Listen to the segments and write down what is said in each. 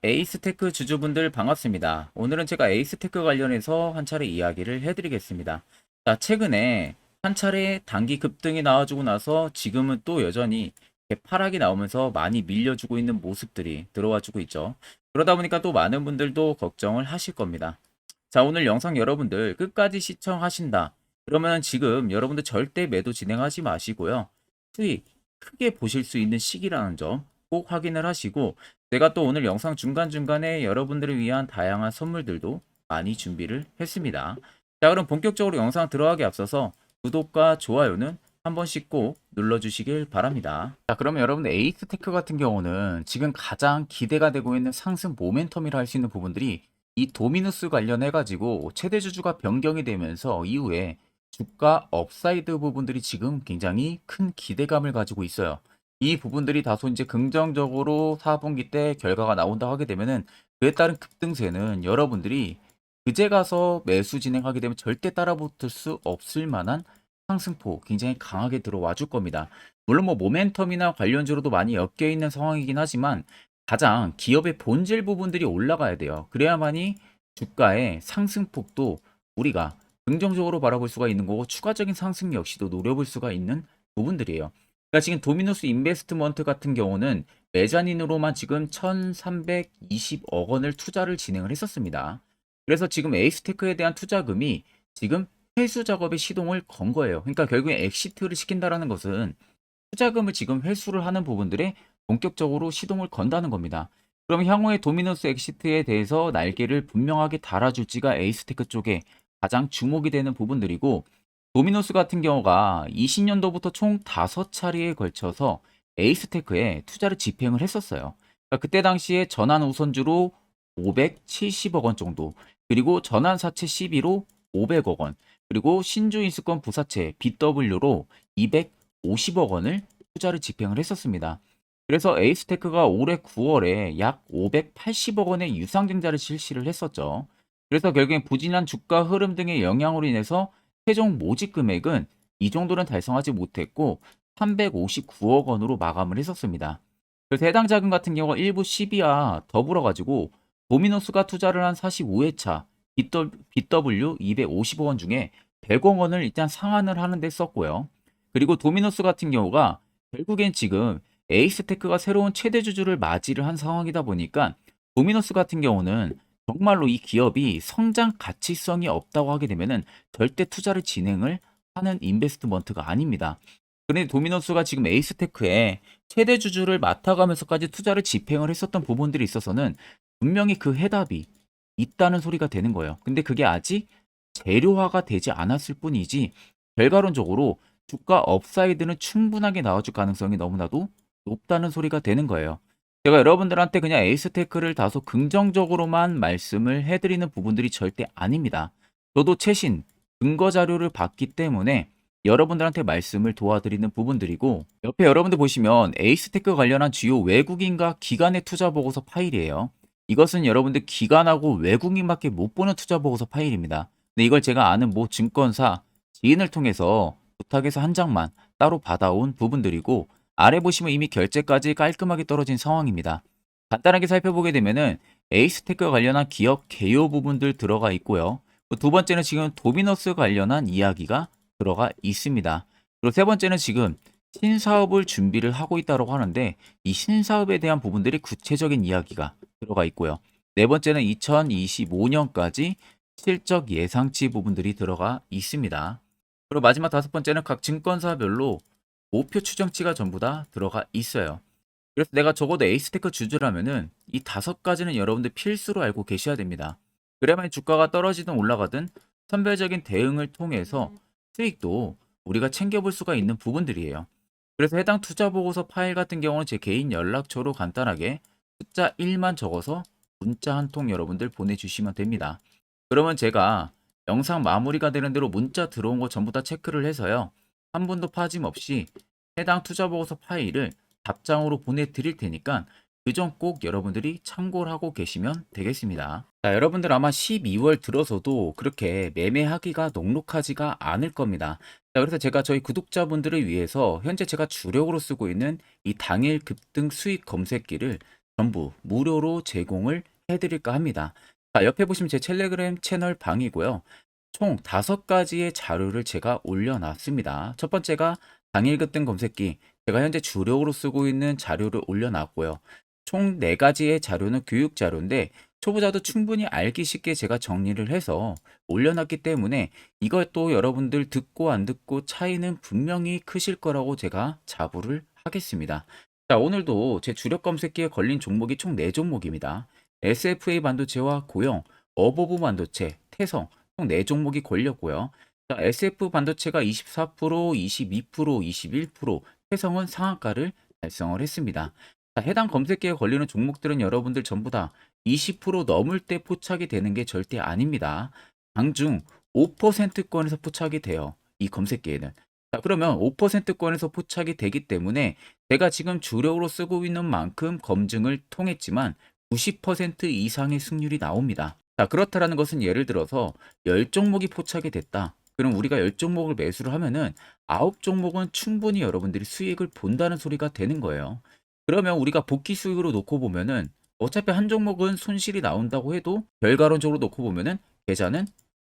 에이스테크 주주분들 반갑습니다. 오늘은 제가 에이스테크 관련해서 한 차례 이야기를 해드리겠습니다. 자, 최근에 한 차례 단기 급등이 나와주고 나서 지금은 또 여전히 이렇게 하락이 나오면서 많이 밀려주고 있는 모습들이 들어와주고 있죠. 그러다 보니까 또 많은 분들도 걱정을 하실 겁니다. 자, 오늘 영상 여러분들 끝까지 시청하신다. 그러면 지금 여러분들 절대 매도 진행하지 마시고요. 수익 크게 보실 수 있는 시기라는 점 꼭 확인을 하시고, 제가 또 오늘 영상 중간중간에 여러분들을 위한 다양한 선물들도 많이 준비를 했습니다. 자, 그럼 본격적으로 영상 들어가기 앞서서 구독과 좋아요는 한 번씩 꼭 눌러주시길 바랍니다. 자, 그러면 여러분들 에이스테크 같은 경우는 지금 가장 기대가 되고 있는 상승 모멘텀이라 할 수 있는 부분들이 이 도미누스 관련해 가지고 최대 주주가 변경이 되면서 이후에 주가 업사이드 부분들이 지금 굉장히 큰 기대감을 가지고 있어요. 이 부분들이 다소 이제 긍정적으로 4분기 때 결과가 나온다 하게 되면은 그에 따른 급등세는 여러분들이 그제 가서 매수 진행하게 되면 절대 따라붙을 수 없을 만한 상승폭 굉장히 강하게 들어와 줄 겁니다. 물론 뭐 모멘텀이나 관련주로도 많이 엮여 있는 상황이긴 하지만 가장 기업의 본질 부분들이 올라가야 돼요. 그래야만이 주가의 상승폭도 우리가 긍정적으로 바라볼 수가 있는 거고 추가적인 상승 역시도 노려볼 수가 있는 부분들이에요. 그러니까 지금 도미노스 인베스트먼트 같은 경우는 메자닌으로만 지금 1320억 원을 투자를 진행을 했었습니다. 그래서 지금 에이스테크에 대한 투자금이 지금 회수 작업에 시동을 건 거예요. 그러니까 결국에 엑시트를 시킨다라는 것은 투자금을 지금 회수를 하는 부분들에 본격적으로 시동을 건다는 겁니다. 그럼 향후에 도미노스 엑시트에 대해서 날개를 분명하게 달아줄지가 에이스테크 쪽에 가장 주목이 되는 부분들이고, 도미노스 같은 경우가 20년도부터 총 5차례에 걸쳐서 에이스테크에 투자를 집행을 했었어요. 그러니까 그때 당시에 전환 우선주로 570억 원 정도, 그리고 전환 사채 CB로 500억 원, 그리고 신주 인수권 부사채 BW로 250억 원을 투자를 집행을 했었습니다. 그래서 에이스테크가 올해 9월에 약 580억 원의 유상증자를 실시를 했었죠. 그래서 결국엔 부진한 주가 흐름 등의 영향으로 인해서 최종 모집 금액은 이 정도는 달성하지 못했고 359억 원으로 마감을 했었습니다. 그래서 해당 자금 같은 경우 일부 시비와 더불어 가지고 도미노스가 투자를 한 45회차 BW 250억 원 중에 100억 원을 일단 상환을 하는 데 썼고요. 그리고 도미노스 같은 경우가 결국엔 지금 에이스테크가 새로운 최대 주주를 맞이를 한 상황이다 보니까 도미노스 같은 경우는 정말로 이 기업이 성장 가치성이 없다고 하게 되면은 절대 투자를 진행을 하는 인베스트먼트가 아닙니다. 그런데 도미노스가 지금 에이스테크에 최대 주주를 맡아가면서까지 투자를 집행을 했었던 부분들이 있어서는 분명히 그 해답이 있다는 소리가 되는 거예요. 근데 그게 아직 재료화가 되지 않았을 뿐이지 결과론적으로 주가 업사이드는 충분하게 나와줄 가능성이 너무나도 높다는 소리가 되는 거예요. 제가 여러분들한테 그냥 에이스테크를 다소 긍정적으로만 말씀을 해드리는 부분들이 절대 아닙니다. 저도 최신 근거 자료를 봤기 때문에 여러분들한테 말씀을 도와드리는 부분들이고, 옆에 여러분들 보시면 에이스테크 관련한 주요 외국인과 기관의 투자 보고서 파일이에요. 이것은 여러분들 기관하고 외국인밖에 못 보는 투자 보고서 파일입니다. 근데 이걸 제가 아는 모 증권사 지인을 통해서 부탁해서 한 장만 따로 받아온 부분들이고, 아래 보시면 이미 결제까지 깔끔하게 떨어진 상황입니다. 간단하게 살펴보게 되면은 에이스테크 관련한 기업 개요 부분들 들어가 있고요. 두 번째는 지금 도미노스 관련한 이야기가 들어가 있습니다. 그리고 세 번째는 지금 신사업을 준비를 하고 있다고 하는데 이 신사업에 대한 부분들이 구체적인 이야기가 들어가 있고요. 네 번째는 2025년까지 실적 예상치 부분들이 들어가 있습니다. 그리고 마지막 다섯 번째는 각 증권사별로 목표 추정치가 전부 다 들어가 있어요. 그래서 내가 적어도 에이스테크 주주라면은 이 다섯 가지는 여러분들 필수로 알고 계셔야 됩니다. 그래야만 주가가 떨어지든 올라가든 선별적인 대응을 통해서 수익도 우리가 챙겨볼 수가 있는 부분들이에요. 그래서 해당 투자 보고서 파일 같은 경우는 제 개인 연락처로 간단하게 숫자 1만 적어서 문자 한 통 여러분들 보내주시면 됩니다. 그러면 제가 영상 마무리가 되는 대로 문자 들어온 거 전부 다 체크를 해서요. 한 분도 빠짐없이 해당 투자 보고서 파일을 답장으로 보내드릴 테니까 그 점 꼭 여러분들이 참고를 하고 계시면 되겠습니다. 자, 여러분들 아마 12월 들어서도 그렇게 매매하기가 녹록하지가 않을 겁니다. 자, 그래서 제가 저희 구독자분들을 위해서 현재 제가 주력으로 쓰고 있는 이 당일 급등 수익 검색기를 전부 무료로 제공을 해드릴까 합니다. 자, 옆에 보시면 제 텔레그램 채널 방이고요. 총 5가지의 자료를 제가 올려놨습니다. 첫 번째가 당일 급등 검색기, 제가 현재 주력으로 쓰고 있는 자료를 올려놨고요. 총 4가지의 자료는 교육 자료인데 초보자도 충분히 알기 쉽게 제가 정리를 해서 올려놨기 때문에 이것도 여러분들 듣고 안 듣고 차이는 분명히 크실 거라고 제가 자부를 하겠습니다. 자, 오늘도 제 주력 검색기에 걸린 종목이 총 4종목입니다. SFA 반도체와 고영, 어버브 반도체, 태성 총 4종목이 걸렸고요. 자, SF 반도체가 24%, 22%, 21%, 태성은 상한가를 달성을 했습니다. 자, 해당 검색기에 걸리는 종목들은 여러분들 전부 다 20% 넘을 때 포착이 되는 게 절대 아닙니다. 장중 5%권에서 포착이 돼요. 이 검색기에는. 자, 그러면 5%권에서 포착이 되기 때문에 제가 지금 주력으로 쓰고 있는 만큼 검증을 통했지만 90% 이상의 승률이 나옵니다. 자, 그렇다라는 것은 예를 들어서 10종목이 포착이 됐다. 그럼 우리가 10종목을 매수를 하면은 9종목은 충분히 여러분들이 수익을 본다는 소리가 되는 거예요. 그러면 우리가 복귀 수익으로 놓고 보면은 어차피 한 종목은 손실이 나온다고 해도 결과론적으로 놓고 보면은 계좌는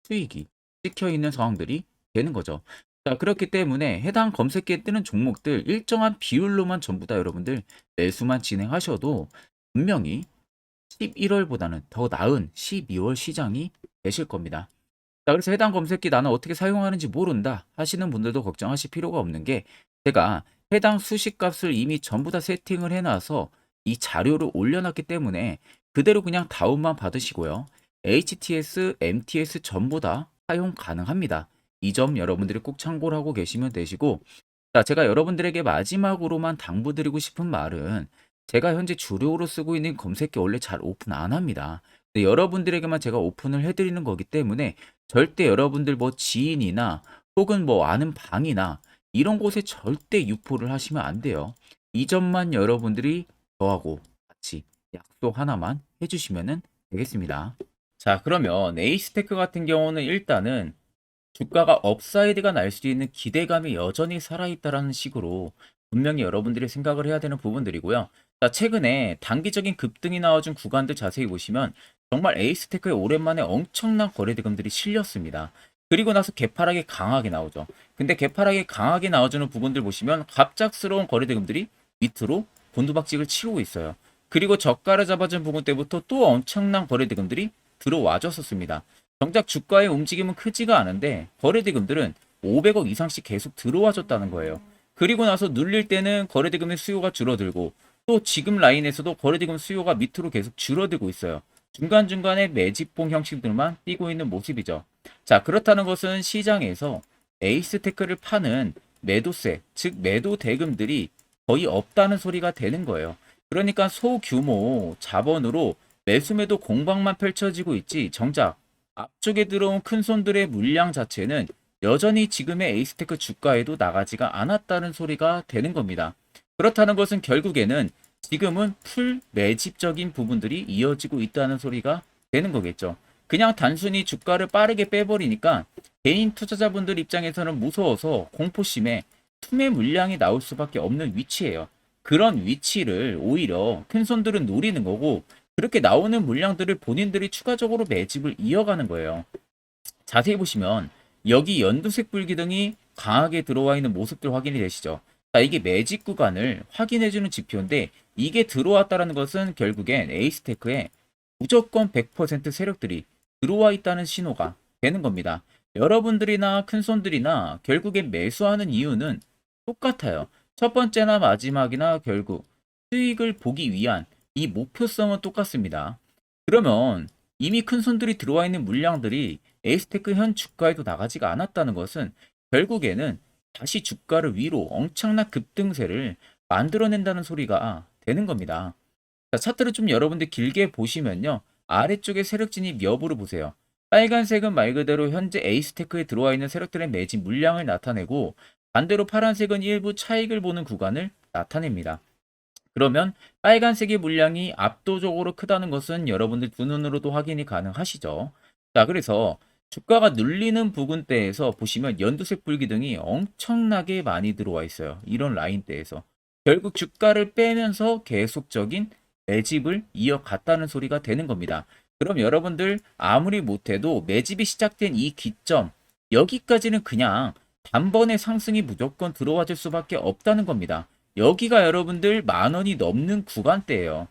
수익이 찍혀 있는 상황들이 되는 거죠. 자, 그렇기 때문에 해당 검색기에 뜨는 종목들 일정한 비율로만 전부 다 여러분들 매수만 진행하셔도 분명히 11월보다는 더 나은 12월 시장이 되실 겁니다. 자, 그래서 해당 검색기 나는 어떻게 사용하는지 모른다 하시는 분들도 걱정하실 필요가 없는 게 제가 해당 수식값을 이미 전부 다 세팅을 해놔서 이 자료를 올려놨기 때문에 그대로 그냥 다운만 받으시고요. HTS, MTS 전부 다 사용 가능합니다. 이 점 여러분들이 꼭 참고를 하고 계시면 되시고, 자, 제가 여러분들에게 마지막으로만 당부드리고 싶은 말은 제가 현재 주력으로 쓰고 있는 검색기 원래 잘 오픈 안 합니다. 근데 여러분들에게만 제가 오픈을 해드리는 거기 때문에 절대 여러분들 뭐 지인이나 혹은 뭐 아는 방이나 이런 곳에 절대 유포를 하시면 안 돼요. 이 점만 여러분들이 저하고 같이 약속 하나만 해주시면 되겠습니다. 자, 그러면 에이스테크 같은 경우는 일단은 주가가 업사이드가 날 수 있는 기대감이 여전히 살아있다라는 식으로 분명히 여러분들이 생각을 해야 되는 부분들이고요. 자, 최근에 단기적인 급등이 나와준 구간들 자세히 보시면 정말 에이스테크에 오랜만에 엄청난 거래대금들이 실렸습니다. 그리고 나서 개파락이 강하게 나오죠. 근데 개파락이 강하게 나와주는 부분들 보시면 갑작스러운 거래대금들이 밑으로 곤두박질을 치고 있어요. 그리고 저가를 잡아준 부분 때부터 또 엄청난 거래대금들이 들어와 줬었습니다. 정작 주가의 움직임은 크지가 않은데 거래대금들은 500억 이상씩 계속 들어와 줬다는 거예요. 그리고 나서 눌릴 때는 거래대금의 수요가 줄어들고 또 지금 라인에서도 거래대금 수요가 밑으로 계속 줄어들고 있어요. 중간중간에 매집봉 형식들만 띄고 있는 모습이죠. 자, 그렇다는 것은 시장에서 에이스테크를 파는 매도세, 즉 매도 대금들이 거의 없다는 소리가 되는 거예요. 그러니까 소규모 자본으로 매수매도 공방만 펼쳐지고 있지 정작 앞쪽에 들어온 큰 손들의 물량 자체는 여전히 지금의 에이스테크 주가에도 나가지가 않았다는 소리가 되는 겁니다. 그렇다는 것은 결국에는 지금은 풀 매집적인 부분들이 이어지고 있다는 소리가 되는 거겠죠. 그냥 단순히 주가를 빠르게 빼버리니까 개인 투자자분들 입장에서는 무서워서 공포심에 투매 물량이 나올 수밖에 없는 위치예요. 그런 위치를 오히려 큰 손들은 노리는 거고 그렇게 나오는 물량들을 본인들이 추가적으로 매집을 이어가는 거예요. 자세히 보시면 여기 연두색 불기둥이 강하게 들어와 있는 모습들 확인이 되시죠. 자, 이게 매집 구간을 확인해주는 지표인데 이게 들어왔다는 것은 결국엔 에이스테크에 무조건 100% 세력들이 들어와 있다는 신호가 되는 겁니다. 여러분들이나 큰손들이나 결국엔 매수하는 이유는 똑같아요. 첫 번째나 마지막이나 결국 수익을 보기 위한 이 목표성은 똑같습니다. 그러면 이미 큰손들이 들어와 있는 물량들이 에이스테크 현 주가에도 나가지가 않았다는 것은 결국에는 다시 주가를 위로 엄청난 급등세를 만들어낸다는 소리가 되는 겁니다. 자, 차트를 좀 여러분들 길게 보시면요. 아래쪽에 세력 진입 여부를 보세요. 빨간색은 말 그대로 현재 에이스테크에 들어와 있는 세력들의 매집 물량을 나타내고 반대로 파란색은 일부 차익을 보는 구간을 나타냅니다. 그러면 빨간색의 물량이 압도적으로 크다는 것은 여러분들 두 눈으로도 확인이 가능하시죠. 자, 그래서 주가가 눌리는 부근대에서 보시면 연두색 불기둥이 엄청나게 많이 들어와 있어요. 이런 라인대에서. 결국 주가를 빼면서 계속적인 매집을 이어갔다는 소리가 되는 겁니다. 그럼 여러분들 아무리 못해도 매집이 시작된 이 기점, 여기까지는 그냥 단번에 상승이 무조건 들어와 줄 수밖에 없다는 겁니다. 여기가 여러분들 10,000원이 넘는 구간대예요.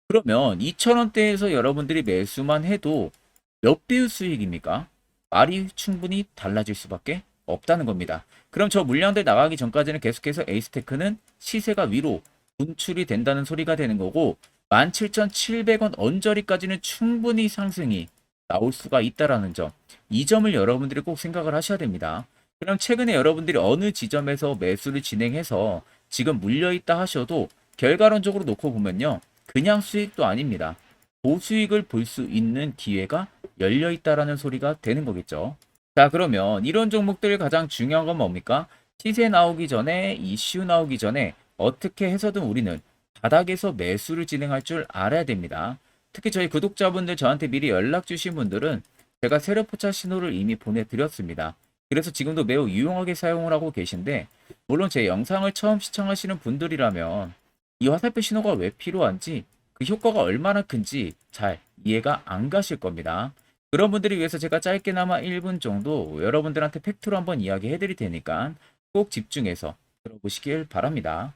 그러면 2,000원대에서 여러분들이 매수만 해도 몇 배의 수익입니까? 말이 충분히 달라질 수밖에 없다는 겁니다. 그럼 저 물량들 나가기 전까지는 계속해서 에이스테크는 시세가 위로 분출이 된다는 소리가 되는 거고 17,700원 언저리까지는 충분히 상승이 나올 수가 있다라는 점. 이 점을 여러분들이 꼭 생각을 하셔야 됩니다. 그럼 최근에 여러분들이 어느 지점에서 매수를 진행해서 지금 물려있다 하셔도 결과론적으로 놓고 보면요. 그냥 수익도 아닙니다. 고수익을 볼 수 있는 기회가 열려 있다라는 소리가 되는 거겠죠. 자, 그러면 이런 종목들 가장 중요한 건 뭡니까? 시세 나오기 전에, 이슈 나오기 전에 어떻게 해서든 우리는 바닥에서 매수를 진행할 줄 알아야 됩니다. 특히 저희 구독자분들 저한테 미리 연락 주신 분들은 제가 세력포착 신호를 이미 보내드렸습니다. 그래서 지금도 매우 유용하게 사용을 하고 계신데 물론 제 영상을 처음 시청하시는 분들이라면 이 화살표 신호가 왜 필요한지 그 효과가 얼마나 큰지 잘 이해가 안 가실 겁니다. 그런 분들을 위해서 제가 짧게나마 1분 정도 여러분들한테 팩트로 한번 이야기해 드릴 테니까 꼭 집중해서 들어보시길 바랍니다.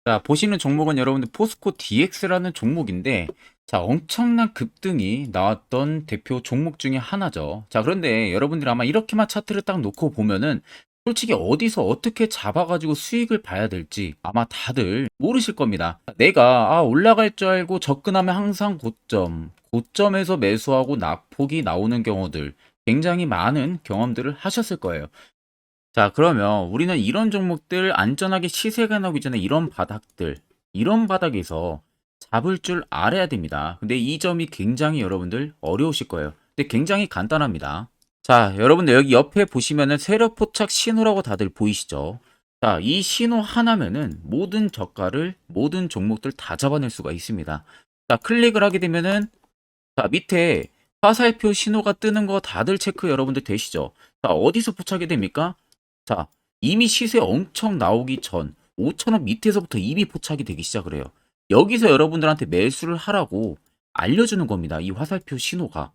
자, 보시는 종목은 여러분들 포스코 DX라는 종목인데, 자, 엄청난 급등이 나왔던 대표 종목 중에 하나죠. 자, 그런데 여러분들 아마 이렇게만 차트를 딱 놓고 보면은 솔직히 어디서 어떻게 잡아가지고 수익을 봐야 될지 아마 다들 모르실 겁니다. 내가 올라갈 줄 알고 접근하면 항상 고점에서 매수하고 낙폭이 나오는 경우들 굉장히 많은 경험들을 하셨을 거예요. 자, 그러면 우리는 이런 종목들 안전하게 시세가 나오기 전에 이런 바닥에서 잡을 줄 알아야 됩니다. 근데 이 점이 굉장히 여러분들 어려우실 거예요. 근데 굉장히 간단합니다. 자, 여러분들 여기 옆에 보시면은 세력 포착 신호라고 다들 보이시죠? 자, 이 신호 하나면은 모든 저가를, 모든 종목들 다 잡아낼 수가 있습니다. 자, 클릭을 하게 되면은 자, 밑에 화살표 신호가 뜨는 거 다들 체크 여러분들 되시죠? 자, 어디서 포착이 됩니까? 자, 이미 시세 엄청 나오기 전 5,000원 밑에서부터 이미 포착이 되기 시작을 해요. 여기서 여러분들한테 매수를 하라고 알려주는 겁니다. 이 화살표 신호가.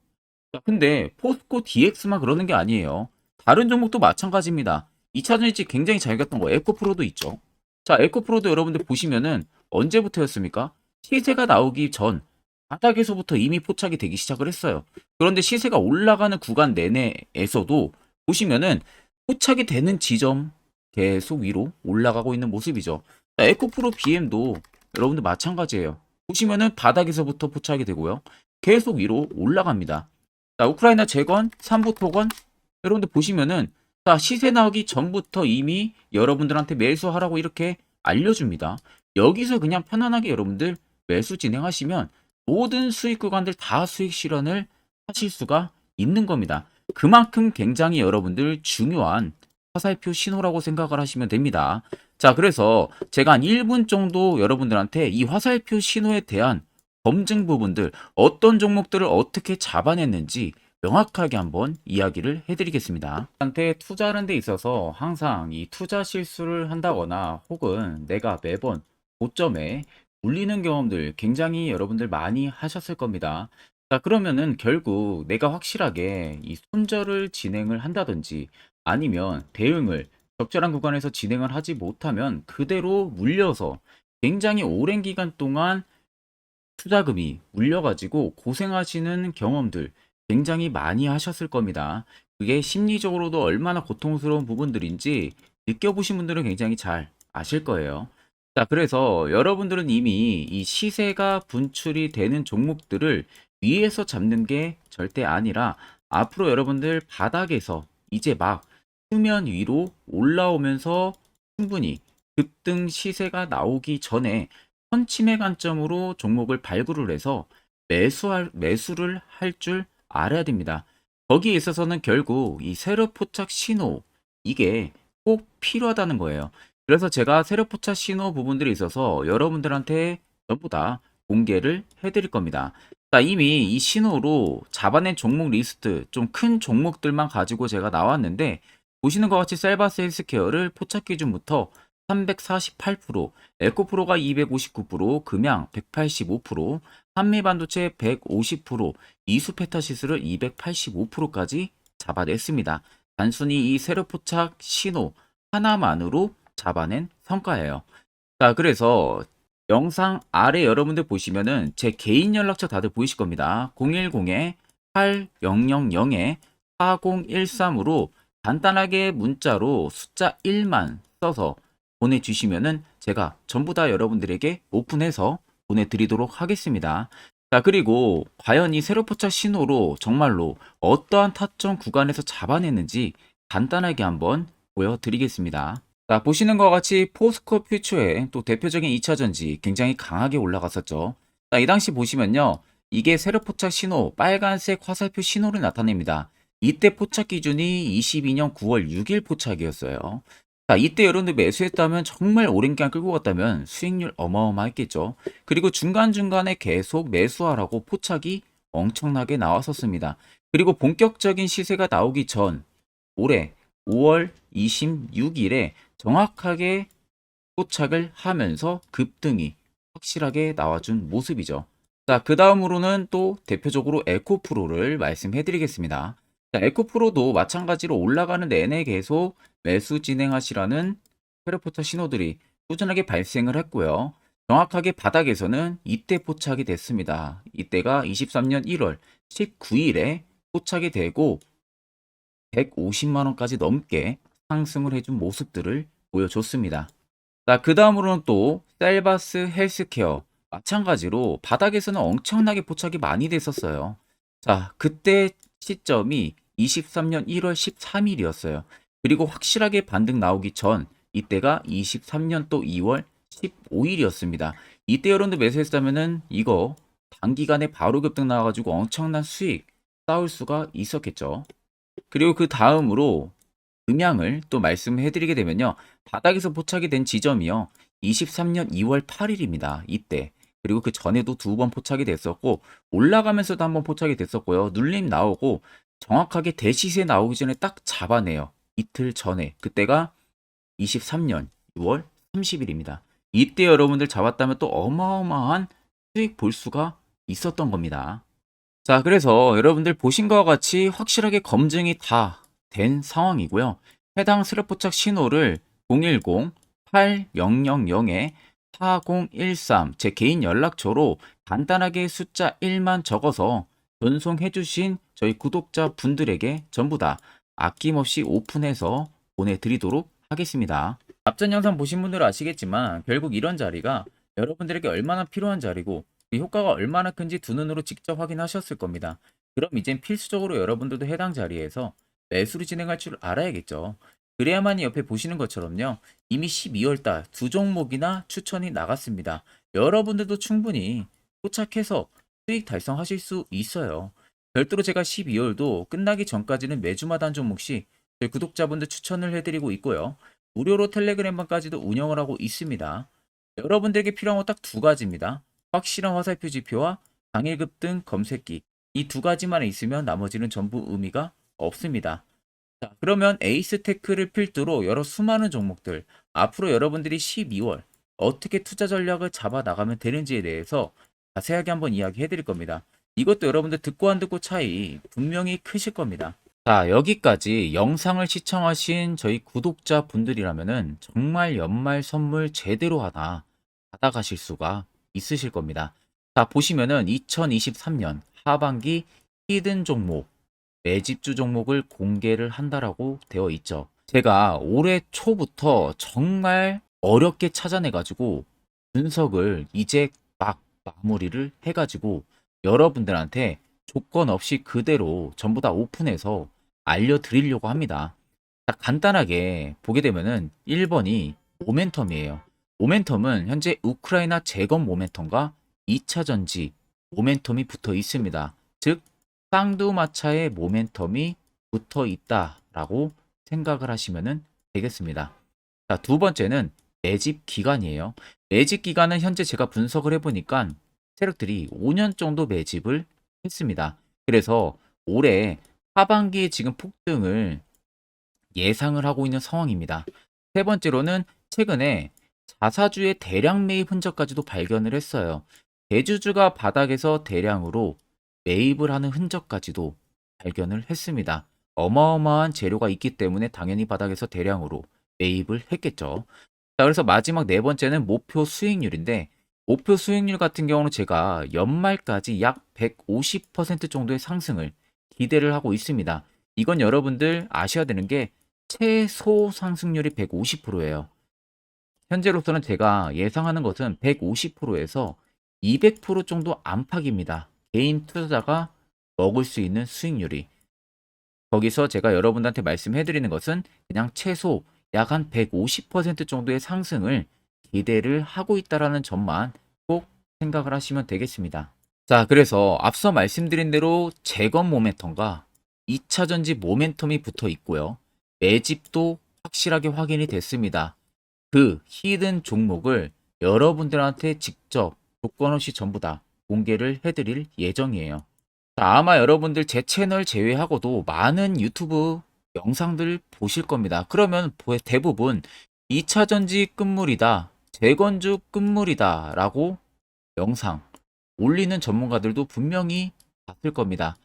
자, 근데 포스코 DX만 그러는 게 아니에요. 다른 종목도 마찬가지입니다. 2차전 일찍 굉장히 잘 갔던 거 에코프로도 있죠. 자, 에코프로도 여러분들 보시면은 언제부터였습니까? 시세가 나오기 전 바닥에서부터 이미 포착이 되기 시작을 했어요. 그런데 시세가 올라가는 구간 내내에서도 보시면은 포착이 되는 지점 계속 위로 올라가고 있는 모습이죠. 자, 에코프로 BM도 여러분들 마찬가지예요. 보시면은 바닥에서부터 포착이 되고요. 계속 위로 올라갑니다. 자, 우크라이나 재건, 삼부 토건 여러분들 보시면은 자, 시세 나오기 전부터 이미 여러분들한테 매수하라고 이렇게 알려줍니다. 여기서 그냥 편안하게 여러분들 매수 진행하시면 모든 수익 구간들 다 수익 실현을 하실 수가 있는 겁니다. 그만큼 굉장히 여러분들 중요한 화살표 신호라고 생각을 하시면 됩니다. 자, 그래서 제가 한 1분 정도 여러분들한테 이 화살표 신호에 대한 검증 부분들, 어떤 종목들을 어떻게 잡아냈는지 명확하게 한번 이야기를 해드리겠습니다. 한테 투자하는 데 있어서 항상 이 투자 실수를 한다거나 혹은 내가 매번 고점에 물리는 경험들 굉장히 여러분들 많이 하셨을 겁니다. 자, 그러면은 결국 내가 확실하게 이 손절을 진행을 한다든지 아니면 대응을 적절한 구간에서 진행을 하지 못하면 그대로 물려서 굉장히 오랜 기간 동안 투자금이 물려가지고 고생하시는 경험들 굉장히 많이 하셨을 겁니다. 그게 심리적으로도 얼마나 고통스러운 부분들인지 느껴보신 분들은 굉장히 잘 아실 거예요. 자, 그래서 여러분들은 이미 이 시세가 분출이 되는 종목들을 위에서 잡는 게 절대 아니라 앞으로 여러분들 바닥에서 이제 막 수면 위로 올라오면서 충분히 급등 시세가 나오기 전에 선침의 관점으로 종목을 발굴을 해서 매수를 할 줄 알아야 됩니다. 거기에 있어서는 결국 이 세력 포착 신호 이게 꼭 필요하다는 거예요. 그래서 제가 세력 포착 신호 부분들이 있어서 여러분들한테 전부 다 공개를 해드릴 겁니다. 자, 이미 이 신호로 잡아낸 종목 리스트 좀 큰 종목들만 가지고 제가 나왔는데 보시는 것 같이 셀바스 헬스케어를 포착 기준부터 348%, 에코프로가 259%, 금양 185%, 한미반도체 150%, 이수페타시스를 285%까지 잡아냈습니다. 단순히 이 세로포착 신호 하나만으로 잡아낸 성과예요. 자, 그래서 영상 아래 여러분들 보시면은 제 개인 연락처 다들 보이실 겁니다. 010-8000-4013으로 간단하게 문자로 숫자 1만 써서 보내주시면은 제가 전부 다 여러분들에게 오픈해서 보내드리도록 하겠습니다. 자, 그리고 과연 이 세로포착 신호로 정말로 어떠한 타점 구간에서 잡아냈는지 간단하게 한번 보여드리겠습니다. 자, 보시는 것과 같이 포스코 퓨처의 또 대표적인 2차전지 굉장히 강하게 올라갔었죠. 자, 이 당시 보시면요. 이게 세로 포착 신호, 빨간색 화살표 신호를 나타냅니다. 이때 포착 기준이 22년 9월 6일 포착이었어요. 자, 이때 여러분들 매수했다면 정말 오랜 기간 끌고 갔다면 수익률 어마어마했겠죠. 그리고 중간중간에 계속 매수하라고 포착이 엄청나게 나왔었습니다. 그리고 본격적인 시세가 나오기 전 올해 5월 26일에 정확하게 포착을 하면서 급등이 확실하게 나와준 모습이죠. 자, 그 다음으로는 또 대표적으로 에코프로를 말씀해 드리겠습니다. 자, 에코프로도 마찬가지로 올라가는 내내 계속 매수 진행하시라는 페르포터 신호들이 꾸준하게 발생을 했고요. 정확하게 바닥에서는 이때 포착이 됐습니다. 이때가 23년 1월 19일에 포착이 되고 150만원까지 넘게 상승을 해준 모습들을 보여줬습니다. 자, 그 다음으로는 또 셀바스 헬스케어 마찬가지로 바닥에서는 엄청나게 포착이 많이 됐었어요. 자, 그때 시점이 23년 1월 13일이었어요. 그리고 확실하게 반등 나오기 전 이때가 23년 또 2월 15일이었습니다. 이때 여러분들 매수했다면은 이거 단기간에 바로 급등 나와가지고 엄청난 수익 쌓을 수가 있었겠죠. 그리고 그 다음으로 음향을 또 말씀해 드리게 되면요. 바닥에서 포착이 된 지점이요. 23년 2월 8일입니다. 이때. 그리고 그 전에도 두 번 포착이 됐었고 올라가면서도 한번 포착이 됐었고요. 눌림 나오고 정확하게 대시세 나오기 전에 딱 잡아내요. 이틀 전에. 그때가 23년 6월 30일입니다. 이때 여러분들 잡았다면 또 어마어마한 수익 볼 수가 있었던 겁니다. 자, 그래서 여러분들 보신 것과 같이 확실하게 검증이 다 된 상황이고요. 해당 스랩포착 신호를 010-8000-4013 제 개인 연락처로 간단하게 숫자 1만 적어서 전송해 주신 저희 구독자 분들에게 전부 다 아낌없이 오픈해서 보내드리도록 하겠습니다. 앞전 영상 보신 분들은 아시겠지만 결국 이런 자리가 여러분들에게 얼마나 필요한 자리고 그 효과가 얼마나 큰지 두 눈으로 직접 확인하셨을 겁니다. 그럼 이젠 필수적으로 여러분들도 해당 자리에서 매수를 진행할 줄 알아야겠죠. 그래야만이 옆에 보시는 것처럼요. 이미 12월달 두 종목이나 추천이 나갔습니다. 여러분들도 충분히 포착해서 수익 달성하실 수 있어요. 별도로 제가 12월도 끝나기 전까지는 매주마다 한 종목씩 저희 구독자분들 추천을 해드리고 있고요. 무료로 텔레그램방까지도 운영을 하고 있습니다. 여러분들에게 필요한 건 딱 두 가지입니다. 확실한 화살표 지표와 당일 급등 검색기. 이 두 가지만 있으면 나머지는 전부 의미가 없습니다. 자, 그러면 에이스테크를 필두로 여러 수많은 종목들, 앞으로 여러분들이 12월 어떻게 투자 전략을 잡아 나가면 되는지에 대해서 자세하게 한번 이야기해 드릴 겁니다. 이것도 여러분들 듣고 안 듣고 차이 분명히 크실 겁니다. 자, 여기까지 영상을 시청하신 저희 구독자 분들이라면은 정말 연말 선물 제대로 하나 받아가실 수가 있으실 겁니다. 자, 보시면은 2023년 하반기 히든 종목, 매집주 종목을 공개를 한다라고 되어 있죠. 제가 올해 초부터 정말 어렵게 찾아내가지고 분석을 이제 막 마무리를 해가지고 여러분들한테 조건 없이 그대로 전부 다 오픈해서 알려드리려고 합니다. 자, 간단하게 보게 되면은 1번이 모멘텀이에요. 모멘텀은 현재 우크라이나 재건 모멘텀과 2차 전지 모멘텀이 붙어 있습니다. 즉 쌍두마차의 모멘텀이 붙어 있다라고 생각을 하시면 되겠습니다. 자, 두 번째는 매집 기간이에요. 매집 기간은 현재 제가 분석을 해보니까 세력들이 5년 정도 매집을 했습니다. 그래서 올해 하반기에 지금 폭등을 예상을 하고 있는 상황입니다. 세 번째로는 최근에 자사주의 대량 매입 흔적까지도 발견을 했어요. 대주주가 바닥에서 대량으로 매입을 하는 흔적까지도 발견을 했습니다. 어마어마한 재료가 있기 때문에 당연히 바닥에서 대량으로 매입을 했겠죠. 자, 그래서 마지막 네 번째는 목표 수익률인데, 목표 수익률 같은 경우는 제가 연말까지 약 150% 정도의 상승을 기대를 하고 있습니다. 이건 여러분들 아셔야 되는 게 최소 상승률이 150%예요. 현재로서는 제가 예상하는 것은 150%에서 200% 정도 안팎입니다. 개인 투자자가 먹을 수 있는 수익률이. 거기서 제가 여러분들한테 말씀해 드리는 것은 그냥 최소 약 한 150% 정도의 상승을 기대를 하고 있다라는 점만 꼭 생각을 하시면 되겠습니다. 자, 그래서 앞서 말씀드린 대로 재건 모멘텀과 2차 전지 모멘텀이 붙어 있고요. 매집도 확실하게 확인이 됐습니다. 그 히든 종목을 여러분들한테 직접 조건 없이 전부 다 공개를 해드릴 예정이에요. 자, 아마 여러분들 제 채널 제외하고도 많은 유튜브 영상들 보실 겁니다. 그러면 대부분 2차 전지 끝물이다, 재건주 끝물이다 라고 영상 올리는 전문가들도 분명히 봤을 겁니다.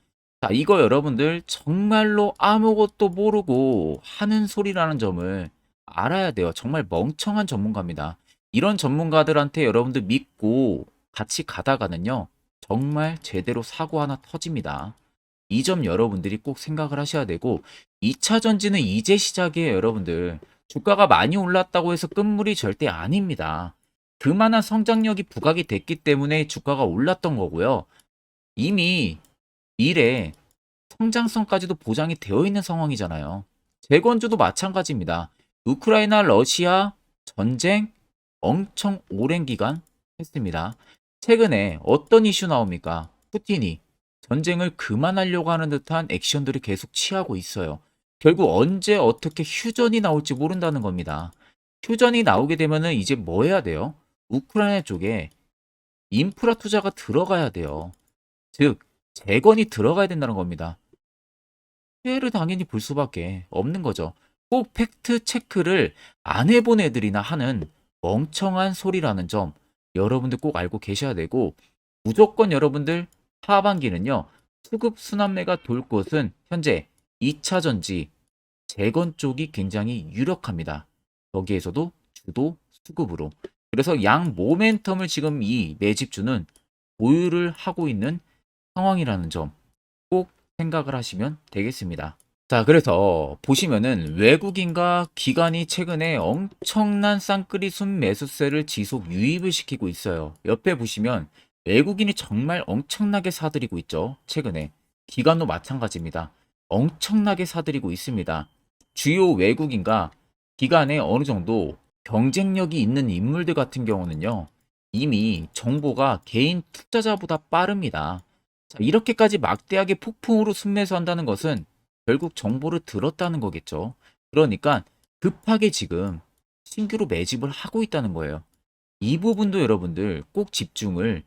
자, 이거 여러분들 정말로 아무것도 모르고 하는 소리라는 점을 알아야 돼요. 정말 멍청한 전문가입니다. 이런 전문가들한테 여러분들 믿고 같이 가다가는요, 정말 제대로 사고 하나 터집니다. 이 점 여러분들이 꼭 생각을 하셔야 되고, 2차 전지는 이제 시작이에요, 여러분들. 주가가 많이 올랐다고 해서 끝물이 절대 아닙니다. 그만한 성장력이 부각이 됐기 때문에 주가가 올랐던 거고요. 이미 미래 성장성까지도 보장이 되어 있는 상황이잖아요. 재건주도 마찬가지입니다. 우크라이나 러시아 전쟁 엄청 오랜 기간 했습니다. 최근에 어떤 이슈 나옵니까? 푸틴이 전쟁을 그만하려고 하는 듯한 액션들을 계속 취하고 있어요. 결국 언제 어떻게 휴전이 나올지 모른다는 겁니다. 휴전이 나오게 되면은 이제 뭐 해야 돼요? 우크라이나 쪽에 인프라 투자가 들어가야 돼요. 즉, 재건이 들어가야 된다는 겁니다. 피해를 당연히 볼 수밖에 없는 거죠. 꼭 팩트 체크를 안 해본 애들이나 하는 멍청한 소리라는 점 여러분들 꼭 알고 계셔야 되고, 무조건 여러분들 하반기는요, 수급 순환매가 돌 곳은 현재 2차 전지 재건 쪽이 굉장히 유력합니다. 거기에서도 주도 수급으로. 그래서 양 모멘텀을 지금 이 매집주는 보유를 하고 있는 상황이라는 점 꼭 생각을 하시면 되겠습니다. 자, 그래서 보시면은 외국인과 기관이 최근에 엄청난 쌍끌이 순매수세를 지속 유입을 시키고 있어요. 옆에 보시면 외국인이 정말 엄청나게 사들이고 있죠. 최근에. 기관도 마찬가지입니다. 엄청나게 사들이고 있습니다. 주요 외국인과 기관에 어느 정도 경쟁력이 있는 인물들 같은 경우는요, 이미 정보가 개인 투자자보다 빠릅니다. 자, 이렇게까지 막대하게 폭풍으로 순매수한다는 것은 결국 정보를 들었다는 거겠죠. 그러니까 급하게 지금 신규로 매집을 하고 있다는 거예요. 이 부분도 여러분들 꼭 집중을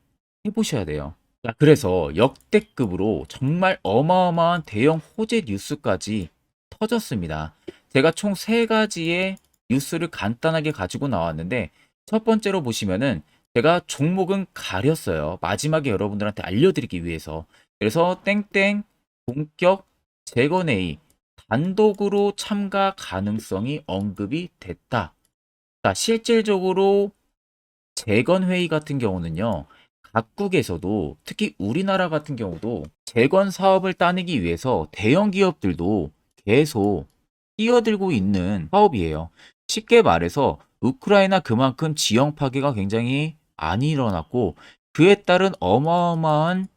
해보셔야 돼요. 자, 그래서 역대급으로 정말 어마어마한 대형 호재 뉴스까지 터졌습니다. 제가 총 세 가지의 뉴스를 간단하게 가지고 나왔는데, 첫 번째로 보시면은 제가 종목은 가렸어요. 마지막에 여러분들한테 알려드리기 위해서. 그래서 땡땡 본격 재건회의 단독으로 참가 가능성이 언급이 됐다. 자, 실질적으로 재건회의 같은 경우는요, 각국에서도 특히 우리나라 같은 경우도 재건 사업을 따내기 위해서 대형 기업들도 계속 뛰어들고 있는 사업이에요. 쉽게 말해서 우크라이나 그만큼 지형 파괴가 굉장히 많이 일어났고, 그에 따른 어마어마한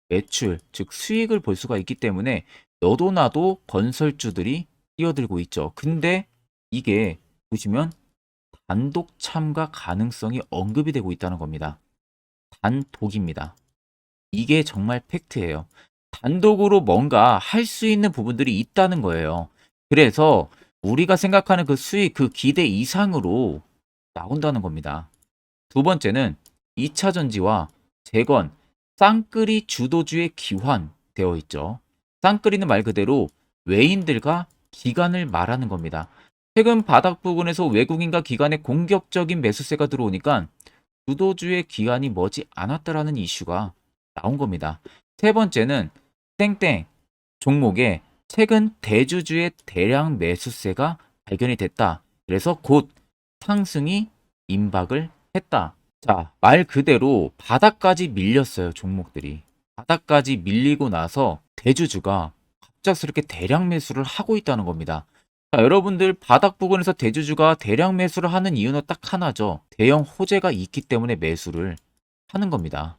매출, 즉 수익을 볼 수가 있기 때문에 너도 나도 건설주들이 뛰어들고 있죠. 근데 이게 보시면 단독 참가 가능성이 언급이 되고 있다는 겁니다. 단독입니다. 이게 정말 팩트예요. 단독으로 뭔가 할 수 있는 부분들이 있다는 거예요. 그래서 우리가 생각하는 그 수익, 그 기대 이상으로 나온다는 겁니다. 두 번째는 2차 전지와 재건, 쌍끌이 주도주의 기환되어 있죠. 쌍끌이는 말 그대로 외인들과 기관을 말하는 겁니다. 최근 바닥 부근에서 외국인과 기관의 공격적인 매수세가 들어오니까 주도주의 기한이 머지 않았다라는 이슈가 나온 겁니다. 세 번째는 땡땡 종목에 최근 대주주의 대량 매수세가 발견이 됐다. 그래서 곧 상승이 임박을 했다. 자, 말 그대로 바닥까지 밀렸어요, 종목들이. 바닥까지 밀리고 나서 대주주가 갑작스럽게 대량 매수를 하고 있다는 겁니다. 자, 여러분들 바닥 부근에서 대주주가 대량 매수를 하는 이유는 딱 하나죠. 대형 호재가 있기 때문에 매수를 하는 겁니다.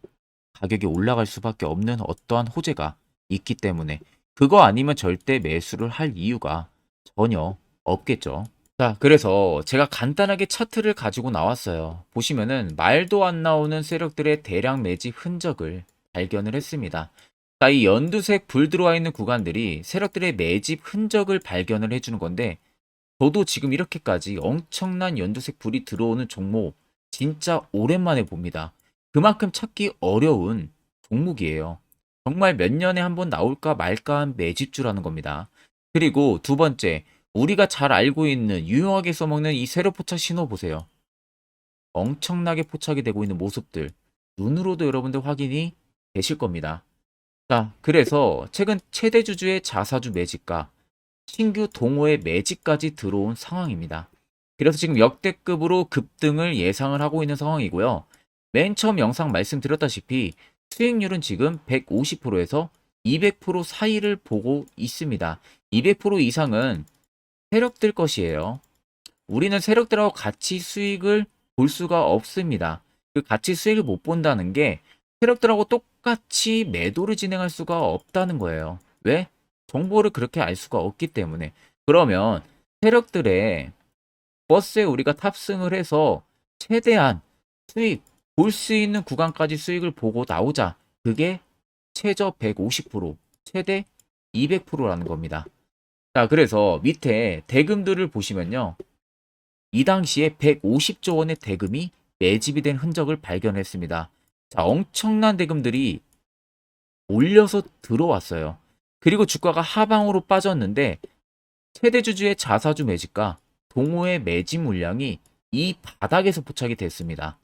가격이 올라갈 수밖에 없는 어떠한 호재가 있기 때문에 그거 아니면 절대 매수를 할 이유가 전혀 없겠죠. 자, 그래서 제가 간단하게 차트를 가지고 나왔어요. 보시면은 말도 안 나오는 세력들의 대량 매집 흔적을 발견을 했습니다. 자, 이 연두색 불 들어와 있는 구간들이 세력들의 매집 흔적을 발견을 해주는 건데, 저도 지금 이렇게까지 엄청난 연두색 불이 들어오는 종목 진짜 오랜만에 봅니다. 그만큼 찾기 어려운 종목이에요. 정말 몇 년에 한 번 나올까 말까 한 매집주라는 겁니다. 그리고 두 번째, 우리가 잘 알고 있는 유용하게 써먹는 이 세로 포착 신호 보세요. 엄청나게 포착이 되고 있는 모습들 눈으로도 여러분들 확인이 되실 겁니다. 자, 그래서 최근 최대 주주의 자사주 매집과 신규 동호회 매집까지 들어온 상황입니다. 그래서 지금 역대급으로 급등을 예상을 하고 있는 상황이고요. 맨 처음 영상 말씀드렸다시피 수익률은 지금 150%에서 200% 사이를 보고 있습니다. 200% 이상은 세력들 것이에요. 우리는 세력들하고 같이 수익을 볼 수가 없습니다. 그 같이 수익을 못 본다는 게 세력들하고 똑같이 매도를 진행할 수가 없다는 거예요. 왜? 정보를 그렇게 알 수가 없기 때문에. 그러면 세력들의 버스에 우리가 탑승을 해서 최대한 수익 볼 수 있는 구간까지 수익을 보고 나오자. 그게 최저 150%, 최대 200%라는 겁니다. 자, 그래서 밑에 대금들을 보시면요. 이 당시에 150조 원의 대금이 매집이 된 흔적을 발견했습니다. 자, 엄청난 대금들이 올려서 들어왔어요. 그리고 주가가 하방으로 빠졌는데 최대 주주의 자사주 매집과 동호회 매집 물량이 이 바닥에서 포착이 됐습니다.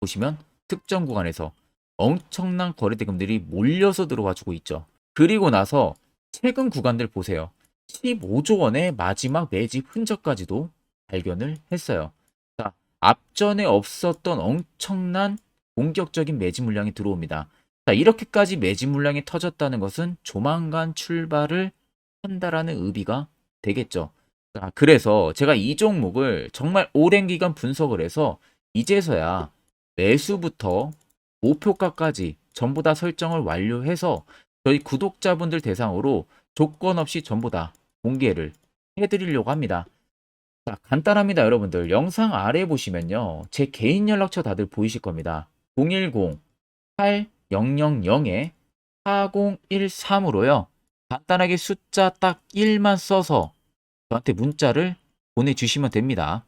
보시면 특정 구간에서 엄청난 거래 대금들이 몰려서 들어와 주고 있죠. 그리고 나서 최근 구간들 보세요. 15조 원의 마지막 매집 흔적까지도 발견을 했어요. 자, 앞전에 없었던 엄청난 공격적인 매집 물량이 들어옵니다. 자, 이렇게까지 매집 물량이 터졌다는 것은 조만간 출발을 한다라는 의미가 되겠죠. 자, 그래서 제가 이 종목을 정말 오랜 기간 분석을 해서 이제서야 매수부터 목표가까지 전부 다 설정을 완료해서 저희 구독자분들 대상으로 조건 없이 전부 다 공개를 해드리려고 합니다. 자, 간단합니다, 여러분들. 영상 아래 보시면요. 제 개인 연락처 다들 보이실 겁니다. 010-8000-4013으로요. 간단하게 숫자 딱 1만 써서 저한테 문자를 보내주시면 됩니다.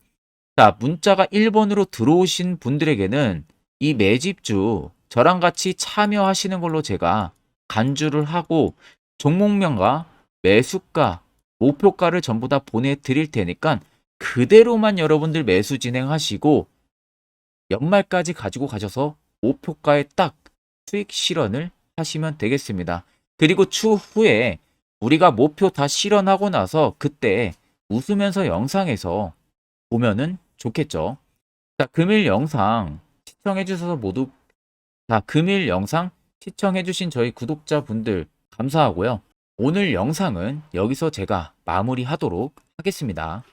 자, 문자가 1번으로 들어오신 분들에게는 이 매집주 저랑 같이 참여하시는 걸로 제가 간주를 하고 종목명과 매수가, 목표가를 전부 다 보내드릴 테니까 그대로만 여러분들 매수 진행하시고 연말까지 가지고 가셔서 목표가에 딱 수익 실현을 하시면 되겠습니다. 그리고 추후에 우리가 목표 다 실현하고 나서 그때 웃으면서 영상에서 보면은 좋겠죠. 자, 금일 영상 시청해 주셔서 모두 금일 영상 시청해 주신 저희 구독자분들 감사하고요. 오늘 영상은 여기서 제가 마무리하도록 하겠습니다.